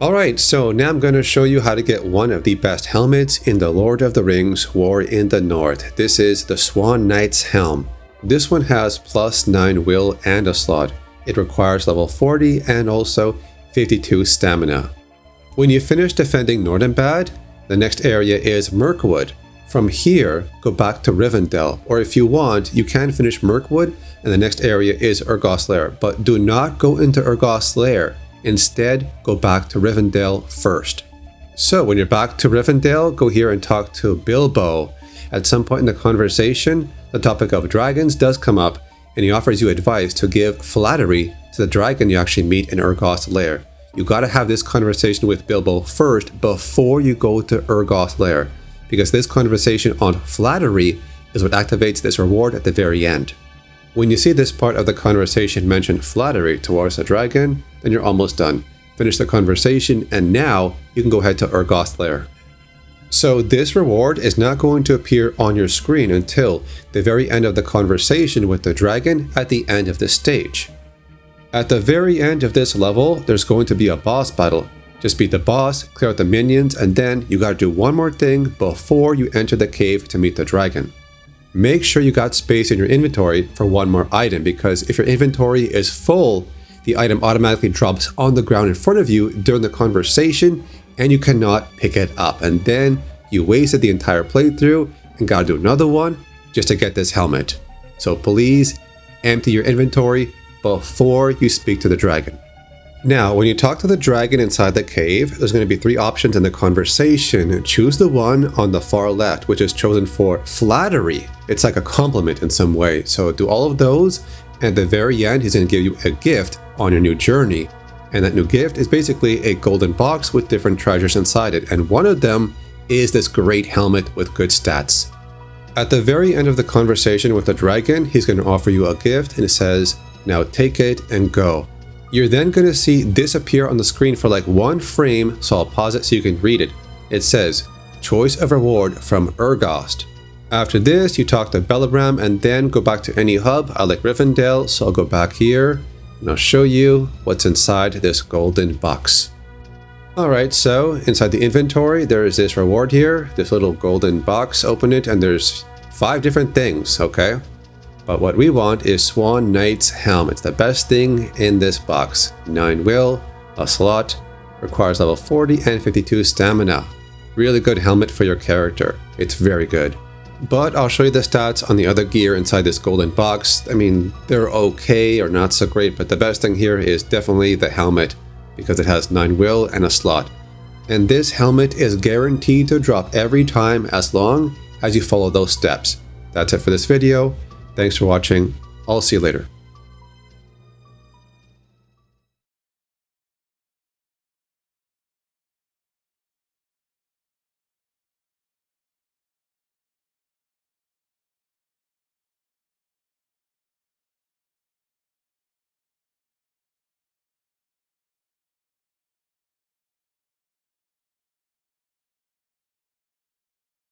Alright, so now I'm going to show you how to get one of the best helmets in the Lord of the Rings War in the North. This is the Swan Knight's Helm. This one has +9 will and a slot. It requires level 40 and also 52 stamina. When you finish defending Nordinbad, the next area is Mirkwood. From here, go back to Rivendell, or if you want, you can finish Mirkwood and the next area is Urgoth's Lair, but do not go into Urgoth's Lair. Instead, go back to Rivendell first. So when you're back to Rivendell, go here and talk to Bilbo. At some point in the conversation, the topic of dragons does come up, and he offers you advice to give flattery to the dragon you actually meet in Urgoth's Lair. You gotta have this conversation with Bilbo first before you go to Urgoth's Lair, because this conversation on flattery is what activates this reward at the very end. When you see this part of the conversation mention flattery towards the dragon, then you're almost done. Finish the conversation, and now you can go ahead to Urgoth's Lair. So this reward is not going to appear on your screen until the very end of the conversation with the dragon at the end of the stage. At the very end of this level, there's going to be a boss battle. Just beat the boss, clear out the minions, and then you gotta do one more thing before you enter the cave to meet the dragon. Make sure you got space in your inventory for one more item, because if your inventory is full, the item automatically drops on the ground in front of you during the conversation and you cannot pick it up. And then you wasted the entire playthrough and gotta do another one just to get this helmet. So please empty your inventory before you speak to the dragon. Now, when you talk to the dragon inside the cave, there's going to be 3 options in the conversation. Choose the one on the far left, which is chosen for flattery. It's like a compliment in some way. So do all of those, and at the very end, he's going to give you a gift on your new journey. And that new gift is basically a golden box with different treasures inside it. And one of them is this great helmet with good stats. At the very end of the conversation with the dragon, he's going to offer you a gift, and it says, "Now take it and go." You're then going to see this appear on the screen for like 1 frame, so I'll pause it so you can read it. It says, "Choice of reward from Urgost." After this, you talk to Belabram and then go back to any hub. I like Rivendell, so I'll go back here and I'll show you what's inside this golden box. Alright, so inside the inventory, there is this reward here, this little golden box. Open it and there's 5 different things, okay? But what we want is Swan Knight's Helm. It's the best thing in this box. 9 will, a slot, requires level 40 and 52 stamina. Really good helmet for your character. It's very good. But I'll show you the stats on the other gear inside this golden box. I mean, they're okay or not so great, but the best thing here is definitely the helmet, because it has 9 will and a slot. And this helmet is guaranteed to drop every time as long as you follow those steps. That's it for this video. Thanks for watching. I'll see you later.